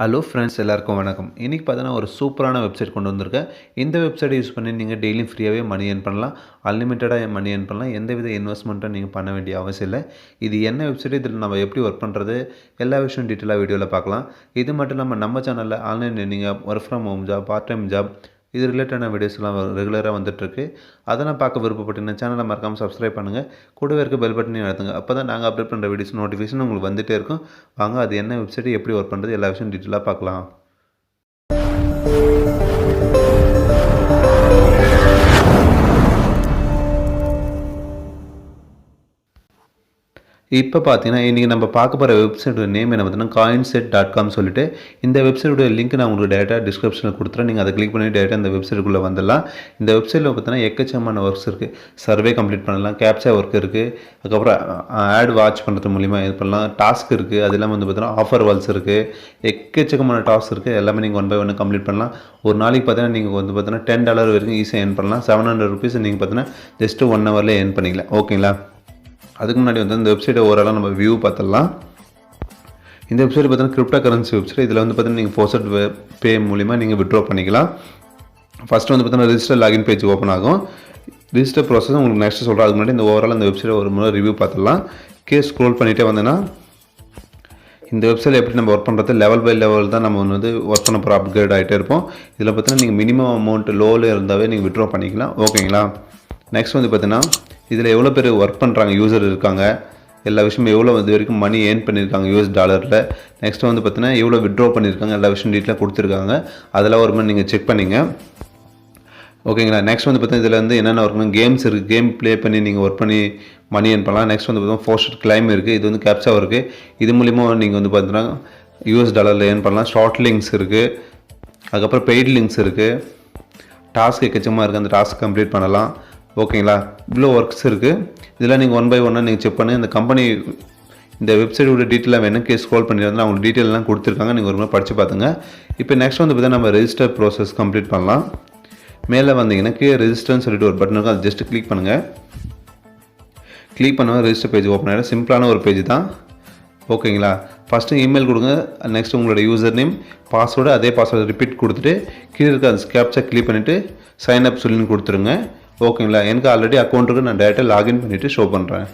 Hello friends எல்லாருக்கும் வணக்கம். இன்றைக்கி பார்த்தீங்கன்னா ஒரு சூப்பரான வெப்சைட் கொண்டு வந்திருக்கேன். இந்த வெப்சைட்டை யூஸ் பண்ணி நீங்கள் டெய்லியும் ஃப்ரீயாகவே மணி ஏர்ன் பண்ணலாம். அன்லிமிட்டடாக மணி ஏர்ன் பண்ணலாம். எந்தவித இன்வெஸ்ட்மெண்ட்டும் நீங்கள் பண்ண வேண்டிய அவசியம் இல்லை. இது என்ன வெப்சைட், இதில் நம்ம எப்படி ஒர்க் பண்ணுறது, எல்லா விஷயம் டீட்டெயிலாக வீடியோவில் பார்க்கலாம். இது மட்டும் இல்லாமல் நம்ம சேனலில் ஆன்லைன் நீங்கள் work from home job, part time job, இது ரிலேட்டடான வீடியோஸ்லாம் ரெகுலராக வந்துட்டுருக்கு. அதெல்லாம் பார்க்க விருப்பப்பட்டீங்கன்னா சேனலை மறக்காமல் சப்ஸ்கிரைப் பண்ணுங்கள். கூடவே இருக்க பெல் பட்டனையும் அழுத்துங்க. அப்போ தான் நாங்கள் அப்டேட் பண்ணுற வீடியோஸ் நோட்டிஃபிகேஷன் உங்களுக்கு வந்துகிட்டே இருக்கும். வாங்க அது என்ன வெப்சைட், எப்படி ஒர்க் பண்ணுறது, எல்லா விஷயம் டீட்டெயிலாக பார்க்கலாம். இப்போ பார்த்தீங்கன்னா இன்றைக்கி நம்ம பார்க்க போகிற வெப்சைட்டோட நேம் என்ன பார்த்தீங்கன்னா coinset.com சொல்லிட்டு இந்த வெப்சைட்டோட லிங்க் நான் உங்களுக்கு டேரெக்டாக டிஸ்கிரிப்ஷனில் கொடுத்துறேன். நீங்கள் அதை கிளிக் பண்ணி டேரெக்டாக இந்த வெப்சைட்டுக்குள்ளே வந்துடலாம். இந்த வெப்சைட்டில் பார்த்தீங்கன்னா எக்கச்சக்கமான ஒர்க்ஸ் இருக்குது. சர்வே கம்ப்ளீட் பண்ணலாம், கேப்ச்சா ஒர்க் இருக்குது, அதுக்கப்புறம் ஆட் வாட்ச் பண்ணுறது மூலிமா இது பண்ணலாம், டாஸ்க் இருக்குது, அது இல்லாமல் வந்து பார்த்தீங்கன்னா ஆஃபர் வால்ஸ் இருக்குது, எக்கச்சக்கமான டாஸ்க் இருக்குது. எல்லாமே நீங்கள் ஒன் பை ஒன்று கம்ப்ளீட் பண்ணலாம். ஒரு நாளைக்கு பார்த்தீங்கன்னா நீங்கள் வந்து பார்த்தீங்கன்னா $10 வரைக்கும் ஈஸியாக ஏர்ன் பண்ணலாம். $700 நீங்கள் பார்த்தீங்கன்னா ஜஸ்ட்டு 1 ஹவரில் ஏர்ன் பண்ணிக்கலாம். ஓகேங்களா? அதுக்கு முன்னாடி வந்து இந்த வெப்சைட்டை ஓரளவு நம்ம வியூ பார்த்துடலாம். இந்த வெப்சைட் பார்த்தீங்கன்னா கிரிப்டோ கரன்சி வெப்சைட். இதில் வந்து பார்த்தீங்கன்னா நீங்கள் போஸ்ட் பே மூலிமா நீங்கள் விட்ரா பண்ணிக்கலாம். ஃபஸ்ட்டு வந்து பார்த்தீங்கன்னா ரிஜிஸ்டர் லாகின் பேஜ் ஓப்பன் ஆகும். ரிஜிஸ்டர் ப்ராசஸ் உங்களுக்கு நெக்ஸ்ட் சொல்கிறேன். அதுக்கு முன்னாடி இந்த ஓவரால் இந்த வெப்சைட்டை ஒரு முறை ரிவ்யூ பார்த்துடலாம். ஸ்க்ரோல் பண்ணிகிட்டே வந்தேன்னா இந்த வெப்சைட்டில் எப்படி நம்ம ஒர்க் பண்ணுறது, லெவல் பை லெவல் தான் நம்ம வந்து ஒர்க் பண்ண போகிற அப்கிரேட் ஆகிட்டே இருப்போம். இதில் பார்த்தீங்கன்னா நீங்கள் மினிமம் அமௌண்ட் லோவில் இருந்தாவே நீங்கள் விட்ரா பண்ணிக்கலாம். ஓகேங்களா? நெக்ஸ்ட் வந்து பார்த்தீங்கன்னா இதில் எவ்வளோ பேர் ஒர்க் பண்ணுறாங்க, யூசர் இருக்காங்க, எல்லா விஷயமும் எவ்வளோ இது வரைக்கும் மணி ஏர்ன் பண்ணியிருக்காங்க US$. நெக்ஸ்ட்டு வந்து பார்த்தீங்கன்னா எவ்வளோ விட்ரா பண்ணியிருக்காங்க, எல்லா விஷயம் டீட்டெயிலாக கொடுத்துருக்காங்க. அதெல்லாம் ஒரு மாதிரி நீங்கள் செக் பண்ணிங்க. ஓகேங்களா? நெக்ஸ்ட் வந்து பார்த்தீங்கன்னா இதில் வந்து என்னென்ன ஒர்க் கேம்ஸ் இருக்குது, கேம் ப்ளே பண்ணி நீங்கள் ஒர்க் பண்ணி மணி ஏர்ன் பண்ணலாம். நெக்ஸ்ட் வந்து பார்த்தீங்கன்னா போஸ்ட் கிளைம் இருக்குது, இது வந்து கேப்ச்சா இருக்குது. இது மூலிமா நீங்கள் வந்து பார்த்தீங்கன்னா $. ஏர்ன் பண்ணலாம். ஷார்ட் லிங்க்ஸ் இருக்குது, அதுக்கப்புறம் பெய்டு லிங்க்ஸ் இருக்குது, டாஸ்க் எக்கச்சமாக இருக்குது, அந்த டாஸ்க் கம்ப்ளீட் பண்ணலாம். ஓகேங்களா? இவ்வளோ ஒர்க்ஸ் இருக்குது. இதெல்லாம் நீங்கள் ஒன் பை ஒன்னாக நீங்கள் செக் பண்ணி இந்த கம்பெனி இந்த வெப்சைட்டோட டீட்டெயிலாக வேணும் ஸ்க்ரோல் பண்ணியிருந்தால் அவங்களுக்கு டீட்டெயிலெலாம் கொடுத்துருக்காங்க. நீங்கள் ஒரு முறை படித்து பார்த்துங்க. இப்போ நெக்ஸ்ட் வந்து பார்த்தீங்கன்னா நம்ம ரெஜிஸ்டர் ப்ராசஸ் கம்ப்ளீட் பண்ணலாம். மேலே வந்தீங்கன்னா கீழே ரெஜிஸ்டர்னு சொல்லிட்டு ஒரு பட்டன் இருக்கும், அது ஜஸ்ட் கிளிக் பண்ணுங்கள். கிளிக் பண்ணால் ரெஜிஸ்டர் பேஜ் ஓப்பன் ஆகிடும். சிம்பிளான ஒரு பேஜ் தான். ஓகேங்களா? ஃபஸ்ட்டு இமெயில் கொடுங்க. நெக்ஸ்ட் உங்களோட யூசர் நேம், பாஸ்வேர்டு, அதே பாஸ்வேர்டு ரிப்பீட் கொடுத்துட்டு கீழே இருக்க அந்த கேப்ச்சா கிளிக் பண்ணிவிட்டு சைன் அப் சொல்லி கொடுத்துருங்க. ஓகேங்களா? எனக்கு ஆல்ரெடி அக்கௌண்ட் இருக்குது, நான் டேரெக்டாக லாகின் பண்ணிவிட்டு ஷோ பண்ணுறேன்.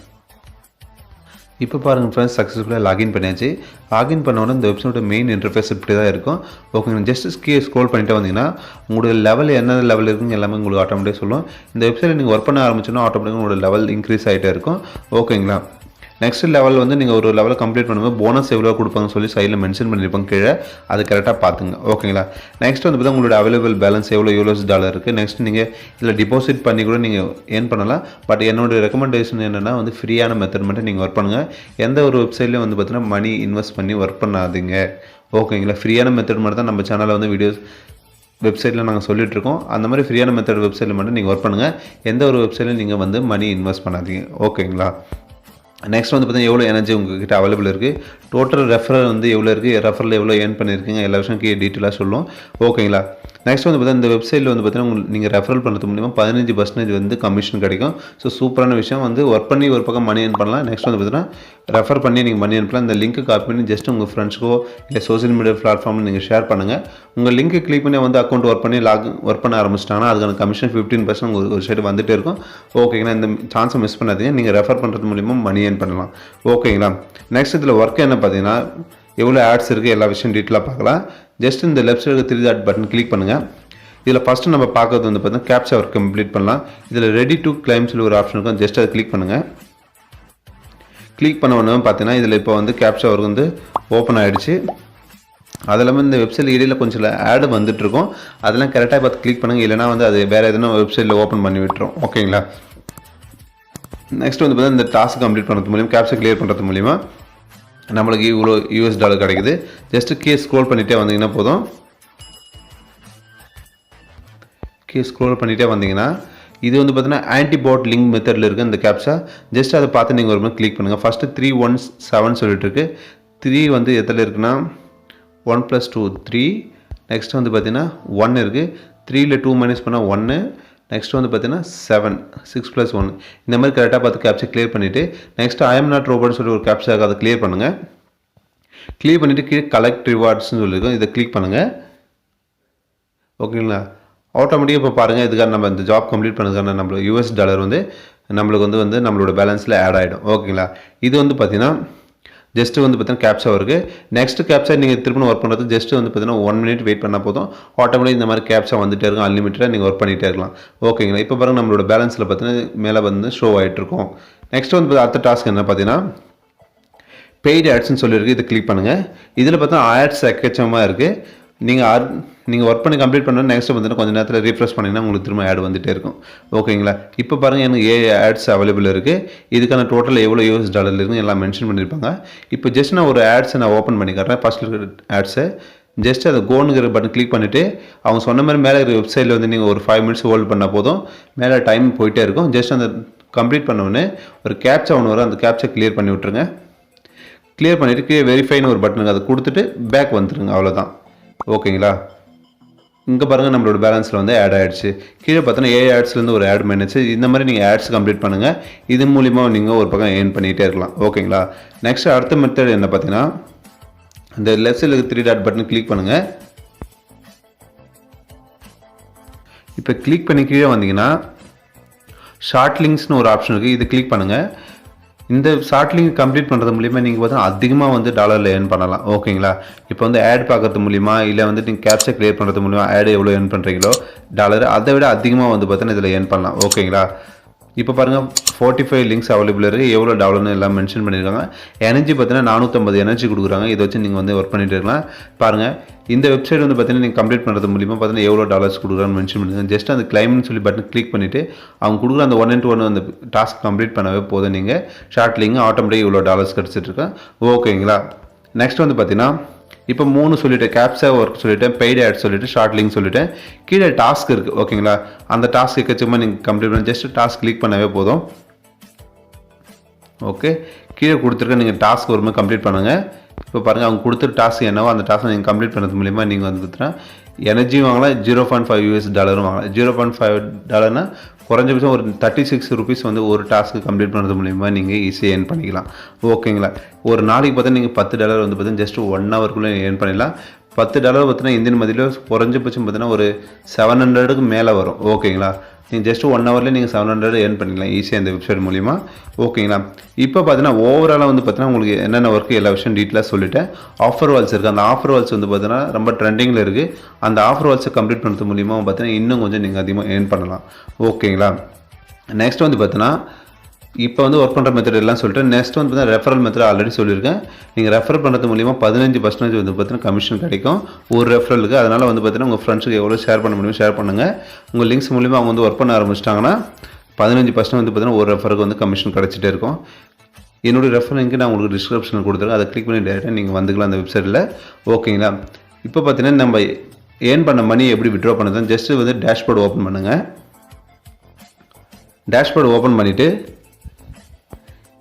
இப்போ பாருங்கள் ஃப்ரெண்ட்ஸ், சக்ஸஸ்ஃபுல்லாக லாகின் பண்ணியாச்சு. லாகின் பண்ணோன்னே இந்த வெப்சைட்டோட மெயின் இன்டர்ஃபேஸ் இப்படி தான் இருக்கும். ஓகேங்க, ஜஸ்ட் ஸ்க்ரோல் பண்ணிட்டு வந்தீங்கன்னா உங்களோட லெவல் என்ன லெவல் இருக்குன்னு எல்லாமே உங்களுக்கு ஆட்டோமேட்டிக்காக சொல்லும். இந்த வெப்சைட்டில் நீங்கள் ஒர்க் பண்ண ஆரம்பிச்சோன்னா ஆட்டோமேட்டிக்காக உங்களோட லெவல் இன்க்ரீஸ் ஆகிட்டே இருக்கும். ஓகேங்களா? நெக்ஸ்ட் லெவல் வந்து நீங்கள் ஒரு லெவலை கம்ப்ளீட் பண்ணும்போது போனஸ் எவ்வளோ கொடுப்பாங்கன்னு சொல்லி சைடில் மென்ஷன் பண்ணியிருப்பாங்க கீழே, அது கரெக்டாக பார்த்துங்க. ஓகேங்களா? நெக்ஸ்ட் வந்து பார்த்தா உங்களோட அவைலபிள் பேலன்ஸ் எவ்வளோ $. இருக்குது. நெக்ஸ்ட் நீங்கள் இதில் டிபாசிட் பண்ணி கூட நீங்கள் ஏர்ன் பண்ணலாம். பட் என்னோடய ரெக்கமெண்டேஷன் என்னென்னா வந்து ஃப்ரீயான மெத்தட் மட்டும் நீங்கள் ஒர்க் பண்ணுங்கள். எந்த ஒரு வெப்சைட்லேயும் வந்து பார்த்தீங்கன்னா மணி இன்வெஸ்ட் பண்ணி ஒர்க் பண்ணாதீங்க. ஓகேங்களா? ஃப்ரீயான மெத்தட் மட்டும் தான் நம்ம சேனலில் வந்து வீடியோஸ் வெப்சைட்டில் நாங்கள் சொல்லிட்டுருக்கோம். அந்த மாதிரி ஃப்ரீயான மெத்தட் வெப்சைட்டில் மட்டும் நீங்கள் ஒர்க் பண்ணுங்கள். எந்த ஒரு வெப்சைட்லையும் நீங்கள் வந்து மணி இன்வெஸ்ட் பண்ணாதீங்க. ஓகேங்களா? நெக்ஸ்ட் வந்து பார்த்தீங்கன்னா எவ்வளோ எனர்ஜி உங்கள்கிட்ட அவைலபிள் இருக்குது, டோட்டல் ரெஃபரல் வந்து எவ்வளோ இருக்குது, ரெஃபரில் எவ்வளோ ஏர்ன் பண்ணியிருக்கீங்க, எல்லா விஷயம் டீட்டெயிலாக சொல்லும். ஓகேங்களா? நெக்ஸ்ட் வந்து பார்த்தீங்கன்னா இந்த வெப்சைட்டில் வந்து பார்த்தீங்கன்னா நீங்கள் ரெஃபரல் பண்ணுறது மூலிமா 15% வந்து கமிஷன் கிடைக்கும். ஸோ சூப்பரான விஷயம். வந்து ஒர்க் பண்ணி ஒரு பக்கம் மணி ஏர்ன் பண்ணலாம். நெக்ஸ்ட் வந்து பார்த்தீங்கன்னா ரெஃபர் பண்ணி நீங்கள் மணி ஏர்ன் பண்ணலாம். இந்த லிங்க்கு காப்பி பண்ணி ஜஸ்ட் உங்கள் ஃப்ரெண்ட்ஸ்க்கோ இல்லை சோஷியல் மீடியா பிளாட்ஃபார்மில் நீங்கள் ஷேர் பண்ணுங்கள். உங்கள் லிங்க்கு கிளிக் பண்ணி வந்து அக்கௌண்ட் ஒர்க் பண்ண ஆரம்பிச்சிட்டாங்கன்னா அதுக்கான கமிஷன் 15% உங்களுக்கு ஒரு சைடு வந்துகிட்டே இருக்கும். ஓகேங்களா? இந்த சான்ஸை மிஸ் பண்ணாதீங்க. நீங்கள் ரெஃபர் பண்ணுறது மூலிமா மணி ஏர்ன் பண்ணலாம். ஓகேங்களா? நெக்ஸ்ட் இதில் ஒர்க் என்ன பார்த்தீங்கன்னா எவ்வளோ ஆட்ஸ் இருக்குது, எல்லா விஷயம் டீட்டெயிலாக பார்க்கலாம். ஜஸ்ட் இந்த left side 3 dot button click பண்ணுங்கள். இதில் ஃபஸ்ட்டு நம்ம பார்க்கறது வந்து பார்த்தீங்கன்னா கேப்ச்சா ஒர்க் கம்ப்ளீட் பண்ணலாம். இதில் ரெடி டு கிளைம் சொல்லி ஒரு ஆப்ஷன் இருக்கும், ஜஸ்ட் அதை கிளிக் பண்ணுங்கள். கிளிக் பண்ண உடனே பார்த்தீங்கன்னா இதில் இப்போ வந்து கேப்ச்சா ஒர்க் வந்து ஓப்பன் ஆகிடுச்சு. அது இல்லாமல் இந்த வெப்சைட்டில் இடையில் கொஞ்சம் ஆடு வந்துட்டுருக்கும், அதெல்லாம் கரெக்டாக பார்த்து கிளிக் பண்ணுங்கள். இல்லைனா வந்து அது வேறு எதுனா வெப்சைட்டில் ஓப்பன் பண்ணி விட்டுரும். ஓகேங்களா? நெக்ஸ்ட் வந்து பார்த்தீங்கன்னா இந்த டாஸ்க் கம்ப்ளீட் பண்ணுறது மூலிமா, கேப்ச்சா கிளியர் பண்ணுறது மூலிமா நம்மளுக்கு இவ்வளோ $. கிடைக்குது. ஜஸ்ட்டு ஸ்க்ரோல் பண்ணிகிட்டே வந்தீங்கன்னா போதும். ஸ்க்ரோல் பண்ணிகிட்டே வந்தீங்கன்னா இது வந்து பார்த்தீங்கன்னா ஆன்டிபாட் லிங்க் மெத்தடில் இருக்குது இந்த கேப்ச்சா. ஜஸ்ட் அதை பார்த்து நீங்கள் ஒரு மாதிரி கிளிக் பண்ணுங்கள். ஃபஸ்ட்டு 317 சொல்லிட்டு இருக்குது. 3 வந்து எதில் இருக்குன்னா 1 + 2 3. நெக்ஸ்ட் வந்து பார்த்தீங்கன்னா 1 இருக்குது. 3ல் 2 மைனஸ் பண்ணால் 1. நெக்ஸ்ட் வந்து பார்த்தீங்கன்னா 7 6 + 1. இந்த மாதிரி கரெக்டாக பார்த்து கேப்ச்சா கிளியர் பண்ணிவிட்டு நெக்ஸ்ட் ஐ எம் நாட் ரோபோட்னு சொல்லி ஒரு கேப்ச்சா அதை கிளியர் பண்ணுங்கள். கிளிக் பண்ணிவிட்டு கீழே கலெக்ட் ரிவார்ட்ஸ்னு சொல்லியிருக்கோம், இதை கிளிக் பண்ணுங்கள். ஓகேங்களா? ஆட்டோமேட்டிக்காக இப்போ பாருங்கள், இதுக்காக நம்ம இந்த ஜாப் கம்ப்ளீட் பண்ணதுக்கான நம்மளோட யூஎஸ் டாலர் வந்து நம்மளுக்கு வந்து நம்மளோட பேலன்ஸில் ஆட் ஆகிடும். ஓகேங்களா? இது வந்து பார்த்தீங்கன்னா ஜஸ்ட்டு வந்து பார்த்தீங்கன்னா கேப்ச்சா இருக்குது. நெக்ஸ்ட் கேப்ச்சா நீங்கள் திரும்ப ஒர்க் பண்ணுறது ஜஸ்ட்டு வந்து பார்த்தீங்கன்னா 1 மினிட் வெயிட் பண்ணால் போதும். ஆட்டோமேட்டிக் இந்த மாதிரி கேப்ச்சா வந்துகிட்டே இருக்கும், அன்லிமிட்டடாக நீங்கள் ஒர்க் பண்ணிகிட்டே இருக்கலாம். ஓகேங்களா? இப்போ பாருங்கள் நம்மளோட பேலன்ஸில் பார்த்தீங்கன்னா மேலே வந்து ஷோ ஆகிட்ருக்கும். நெக்ஸ்ட் வந்து அடுத்த டாஸ்க் என்ன பார்த்தீங்கன்னா பெய்டு ஆட்ஸ்ன்னு சொல்லியிருக்கு, இதை கிளிக் பண்ணுங்கள். இதில் பார்த்தா ஆட்ஸ் எக்கச்சமாக இருக்குது. நீங்கள் ஒர்க் பண்ணி கம்ப்ளீட் பண்ணணும். நெக்ஸ்ட் வந்து கொஞ்சம் நேரத்தில் ரீஃப்ரெஷ் பண்ணிங்கன்னா உங்களுக்கு திரும்ப ஆட் வந்துகிட்டே இருக்கும். ஓகேங்களா? இப்போ பாருங்கள் எனக்கு 7 ஆட்ஸ் அவைலபிள் இருக்குது. இதுக்கான டோட்டல் எவ்வளோ யூஎஸ் டாலர் இருக்குன்னு எல்லாம் மென்ஷன் பண்ணியிருப்பாங்க. இப்போ ஜஸ்ட் நான் ஒரு ஆட்ஸை நான் ஓப்பன் பண்ணி காட்டுறேன். ஃபஸ்ட்டில் இருக்கிற ஆட்ஸை ஜஸ்ட் அதை கோனுங்கிற பட்டன் கிளிக் பண்ணிவிட்டு அவங்க சொன்ன மாதிரி மேலே இருக்கிற வெப்சைட்டில் வந்து நீங்கள் ஒரு 5 மினிட்ஸ் ஹோல்ட் பண்ணால் போதும், மேலே டைம் போயிட்டே இருக்கும். ஜஸ்ட் அந்த கம்ப்ளீட் பண்ணவுடனே ஒரு கேப்ச்சா ஒன்று வரும், அந்த கேப்ச்சா கிளியர் பண்ணி விட்ருங்க. கிளியர் பண்ணிவிட்டு கீழே வெரிஃபைன்னு ஒரு பட்டன் அதை கொடுத்துட்டு பேக் வந்துடுங்க, அவ்வளோதான். ஓகேங்களா? இங்கே பாருங்கள் நம்மளோட பேலன்ஸில் வந்து ஆட் ஆகிடுச்சு. கீழே பார்த்தோன்னா ஏ ஆட்ஸ்லேருந்து ஒரு ஆட் மைனஸ். இந்த மாதிரி நீங்கள் ஆட்ஸ் கம்ப்ளீட் பண்ணுங்கள். இது மூலிமா நீங்கள் ஒரு பக்கம் ஏர்ன் பண்ணிகிட்டே இருக்கலாம். ஓகேங்களா? நெக்ஸ்ட் அடுத்த மெத்தட் என்ன பார்த்தீங்கன்னா இந்த லெஃப்ட் சைடில் 3 டாட் பட்டன் கிளிக் பண்ணுங்கள். இப்போ கிளிக் பண்ணி கீழே வந்தீங்கன்னா ஷார்ட் லிங்க்ஸ்னு ஒரு ஆப்ஷன் இருக்குது, இது கிளிக் பண்ணுங்கள். இந்த ஷார்ட் லிங்க் கம்ப்ளீட் பண்ணுறது மூலிமா நீங்கள் பார்த்தா அதிகமாக வந்து டாலரில் ஏர்ன் பண்ணலாம். ஓகேங்களா? இப்போ வந்து ஆட் பார்க்கறது மூலிமா இல்லை வந்து நீங்கள் கேப்ச்சா கிரியேட் பண்ணுறது மூலிமா ஆட் எவ்வளோ ஏர்ன் பண்ணுறீங்களோ டாலர், அதை விட அதிகமாக வந்து பார்த்தீங்கன்னா இதில் ஏர்ன் பண்ணலாம். ஓகேங்களா? இப்போ பாருங்கள் 45 லிங்க்ஸ் அவைலபிள் இருக்குது, எவ்வளோ டாலர்னு எல்லாம் மென்ஷன் பண்ணியிருக்காங்க. எனர்ஜி பார்த்தீங்கன்னா 450 எனர்ஜி கொடுக்குறாங்க. இதை வச்சு நீங்கள் வந்து ஒர்க் பண்ணிட்டு இருக்கலாம். பாருங்கள் இந்த வெப்சைட் வந்து பார்த்தீங்கன்னா நீங்கள் கம்ப்ளீட் பண்ணுறது மூலிமா பார்த்தீங்கன்னா எவ்வளோ டாலர்ஸ் கொடுக்குறான்னு மென்ஷன் பண்ணியிருக்காங்க. ஜஸ்ட் அந்த கிளைம்னு சொல்லி பட்டன் கிளிக் பண்ணிவிட்டு அவங்க கொடுக்குற அந்த 1 அந்த டாஸ்க் கம்ப்ளீட் பண்ணவே போதும். நீங்கள் ஷார்ட் லிங்க் ஆட்டோமேட்டிக் இவ்வளோ டாலர்ஸ் கிடச்சிட்ருக்கேன். ஓகேங்களா? நெக்ஸ்ட் வந்து பார்த்தீங்கன்னா இப்போ 3 சொல்லிவிட்டேன், கேப்ச்சா ஒர்க் சொல்லிவிட்டேன், பெய்டு ஆட் சொல்லிவிட்டு ஷார்ட் லிங்க் சொல்லிவிட்டேன். கீழே டாஸ்க் இருக்குது. ஓகேங்களா? அந்த டாஸ்க் எக்கச்சக்கமாக நீங்கள் கம்ப்ளீட் பண்ணி ஜஸ்ட் டாஸ்க் கிளிக் பண்ணவே போதும். ஓகே, கீழே கொடுத்துருக்க நீங்கள் டாஸ்க் ஒருமே கம்ப்ளீட் பண்ணுங்கள். இப்போ பாருங்கள் அவங்க கொடுத்துரு டாஸ்க் என்னவோ அந்த டாஸ்க்கை நீங்கள் கம்ப்ளீட் பண்ணுறது மூலிமா நீங்கள் வந்து பார்த்தீங்கன்னா எனர்ஜியும் வாங்கலாம், 0.5 யூஎஸ் டாலரும் வாங்கலாம். 0.5 டாலர்னா குறைஞ்சபட்சம் ஒரு 36 ருபீஸ் வந்து ஒரு டாஸ்க்கு கம்ப்ளீட் பண்ணுறது மூலிமா நீங்கள் ஈஸியாக ஏர்ன் பண்ணிக்கலாம். ஓகேங்களா? ஒரு நாளைக்கு பார்த்தா நீங்கள் 10 டாலர் வந்து பார்த்தீங்கன்னா ஜஸ்ட் 1 ஹவருக்குள்ளே ஏர்ன் பண்ணிடலாம். 10 டாலர் பார்த்தீங்கன்னா இந்தியன் மதியில் குறைஞ்சபட்சம் பார்த்தீங்கன்னா ஒரு 700க்கு மேலே வரும். ஓகேங்களா? நீங்கள் ஜஸ்ட் 1 ஹவரில் நீங்கள் 700 ஏர்ன் பண்ணிக்கலாம் ஈஸியாக இந்த வெப்சைட் மூலிமா. ஓகேங்களா? இப்போ பார்த்தீங்கன்னா ஓவராலாக வந்து பார்த்தீங்கன்னா உங்களுக்கு என்னென்ன ஒர்க்கு எல்லா விஷயம் டீட்டெயிலாக சொல்லிவிட்டேன். ஆஃபர் வால்ஸ் இருக்குது, அந்த ஆஃபர் வால்ஸ் வந்து பார்த்தீங்கன்னா ரொம்ப ட்ரெண்டிங்கில் இருக்குது. அந்த ஆஃபர் வால்ஸை கம்ப்ளீட் பண்ணுறது மூலிமா பார்த்தீங்கன்னா இன்னும் கொஞ்சம் நீங்கள் அதிகமாக ஏர்ன் பண்ணலாம். ஓகேங்களா? நெக்ஸ்ட் வந்து பார்த்தீங்கன்னா இப்போ வந்து ஒர்க் பண்ணுற மெத்தட் எல்லாம் சொல்லிட்டு நெக்ஸ்ட் வந்து பார்த்தீங்கன்னா ரெஃபரல் மெத்தட் ஆல்ரெடி சொல்லியிருக்கேன். நீங்கள் ரெஃபர் பண்ணுறது மூலிமா 15% வந்து பார்த்தீங்கன்னா கமிஷன் கிடைக்கும் ஒரு ரெஃபரலுக்கு. அதனால் வந்து பார்த்தீங்கன்னா உங்கள் ஃப்ரெண்ட்ஸுக்கு எவ்வளோ ஷேர் பண்ண முடியுமோ ஷேர் பண்ணுங்கள். உங்கள் லிங்க்ஸ் மூலிமா அவங்க வந்து ஒர்க் பண்ண ஆரம்பிச்சிட்டாங்கன்னா 15% வந்து பார்த்தீங்கன்னா ஒரு ரெஃபருக்கு வந்து கமிஷன் கிடச்சிட்டே இருக்கும். என்னுடைய ரெஃபர் லிங்க் நான் உங்களுக்கு டிஸ்கிரிப்ஷனில் கொடுத்துருக்கேன், அதை கிளிக் பண்ணி டேரெக்டாக நீங்கள் வந்துக்கலாம் அந்த வெப்சைட்டில். ஓகேங்களா? இப்போ பார்த்தீங்கன்னா நம்ம ஏர்ன் பண்ண மணி எப்படி விட்ரா பண்ணுறது, ஜஸ்ட்டு வந்து டேஷ்போர்டு ஓப்பன் பண்ணுங்கள். டேஷ்போர்டு ஓப்பன் பண்ணிவிட்டு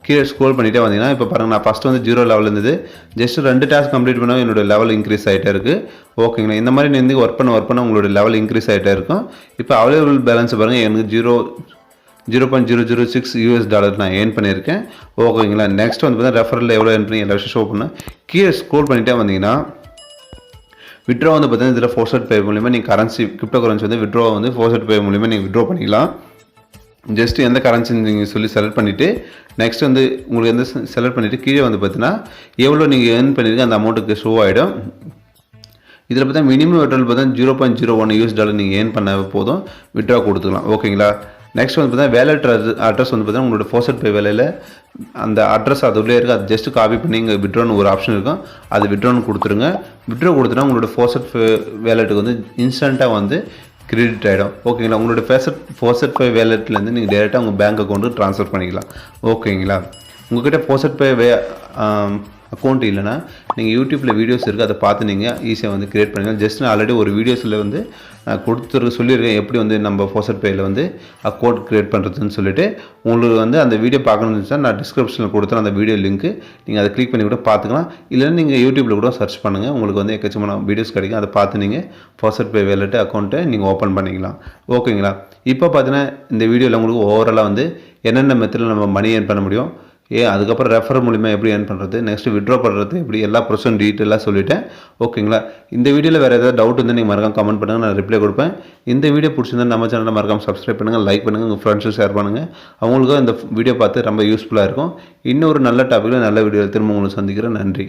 கீழே ஸ்க்ரோல் பண்ணிகிட்டே வந்தீங்கன்னா இப்போ பாருங்கள் நான் ஃபஸ்ட்டு வந்து 0 லெவல் இருந்தது. ஜஸ்ட் 2 டாஸ்க் கம்ப்ளீட் பண்ணால் என்னோடய லெவல் இன்க்ரீஸ் ஆகிட்டே இருக்குது. ஓகேங்களா? இந்த மாதிரி நீங்கள் ஒர்க் பண்ண உங்களோட லெவல் இன்க்ரீஸ் ஆகிட்டே இருக்கும். இப்போ அவைலபிள் பேலன்ஸ் பாருங்கள், எனக்கு 0.006 யூஎஸ் டாலர் நான் ஏர்ன் பண்ணியிருக்கேன். ஓகேங்களா? நெக்ஸ்ட் வந்து பார்த்தீங்கன்னா ரெஃபரில் எவ்வளோ ஏர்ன் பண்ணி எல்லா விஷயம் ஷோ பண்ணேன். கீழே ஸ்க்ரோல் பண்ணிகிட்டே வந்தீங்கன்னா விட்ரா வந்து பார்த்தீங்கன்னா இதில் ஃபோர்சட் பே மூலிமா நீங்கள் கிரிப்டோ கரன்சி வந்து விட்ரா வந்து ஃபோர்சட் பே மூலிமா நீங்கள் விட்ரா பண்ணிக்கலாம். ஜஸ்ட் எந்த கரன்சி நீங்கள் சொல்லி செலக்ட் பண்ணிவிட்டு நெக்ஸ்ட் வந்து உங்களுக்கு எந்த செலக்ட் பண்ணிவிட்டு கீழே வந்து பார்த்தீங்கன்னா எவ்வளோ நீங்கள் ஏர்ன் பண்ணியிருக்க அந்த அமௌண்ட்டுக்கு ஷோ ஆகிடும். இதில் பார்த்தா மினிமம் விட்ரால் பார்த்தா 0.01 யூஎஸ் டாலர் நீங்கள் ஏர்ன் பண்ண போதும் விட்ரா கொடுத்துக்கலாம். ஓகேங்களா? நெக்ஸ்ட் வந்து பார்த்தீங்கன்னா வேலட் அட்ரஸ் வந்து பார்த்தீங்கன்னா உங்களோட ஃபோர்சட் பே வேலையில் அந்த அட்ரஸ் அது உள்ளே இருக்குது, அது ஜஸ்ட் காப்பி பண்ணி இங்கே விட்ரான்னு ஒரு ஆப்ஷன் இருக்கும், அது விட்ரான்னு கொடுத்துருங்க. விட்ரா கொடுத்துட்டா உங்களோட ஃபோர்சட் வேலெட்டுக்கு வந்து இன்ஸ்டண்ட்டாக வந்து கிரெடிட் ஆகிடும். ஓகேங்களா? உங்களோட ஃபோர்சட் பே வேலெட்லேருந்து நீங்கள் டேரெக்டாக உங்கள் பேங்க் அக்கௌண்ட்டுக்கு ட்ரான்ஸ்ஃபர் பண்ணிக்கலாம். ஓகேங்களா? உங்கள்கிட்ட ஃபோர்சட் பே அக்கௌண்ட் இல்லைனா நீங்கள் யூடியூப்பில் வீடியோஸ் இருக்குது, அதை பார்த்து நீங்கள் ஈஸியாக வந்து க்ரியேட் பண்ணிக்கலாம். ஜஸ்ட் நான் ஆல்ரெடி ஒரு வீடியோஸில் வந்து சொல்லியிருக்கேன் எப்படி வந்து நம்ம ஃபோர்சட் பேயில் வந்து அக்கௌண்ட் க்ரியேட் பண்ணுறதுன்னு சொல்லிட்டு. உங்களுக்கு வந்து அந்த வீடியோ பார்க்கணுன்னு இருந்துச்சுன்னா நான் டிஸ்கிரிப்ஷனில் கொடுத்தேன் அந்த வீடியோ லிங்க்கு, நீங்கள் அதை கிளிக் பண்ணி கூட பார்த்துக்கலாம். இல்லைன்னா நீங்கள் யூடியூப்பில் கூட சர்ச் பண்ணுங்கள், உங்களுக்கு வந்து எக்கச்சக்கமான வீடியோஸ் கிடைக்கும், அதை பார்த்து நீங்கள் ஃபோர்சட் பே வேலெட்டு அக்கௌண்ட்டை நீங்கள் ஓப்பன் பண்ணிக்கலாம். ஓகேங்களா? இப்போ பார்த்தீங்கன்னா இந்த வீடியோவில் உங்களுக்கு ஓவராலாக வந்து என்னென்ன மெத்தடில் நம்ம மணி ஏர்ன் பண்ண முடியும், அதுக்கப்புறம் ரெஃபர் மூலிமா எப்படி ஏர்ன் பண்ணுறது, நெக்ஸ்ட் வித்ட்ரா பண்ணுறது எப்படி, எல்லா ப்ரொசீஜர் டீட்டெயிலாக சொல்லிட்டேன். ஓகேங்களா? இந்த வீடியோவில் வேறு ஏதாவது டவுட் இருந்தால் நீங்கள் மறக்காம கமெண்ட் பண்ணுங்கள், நான் ரிப்ளை கொடுப்பேன். இந்த வீடியோ பிடிச்சிருந்தா நம்ம சேனலை மறக்காம சப்ஸ்கிரைப் பண்ணுங்கள், லைக் பண்ணுங்கள், உங்கள் ஃப்ரெண்ட்ஸும் ஷேர் பண்ணுங்கள். அவங்களுக்கும் இந்த வீடியோ பார்த்து ரொம்ப யூஸ்ஃபுல்லாக இருக்கும். இன்னொரு நல்ல டாப்பிக்கில் நல்ல வீடியோவில் திரும்ப உங்களை சந்திக்கிறேன். நன்றி.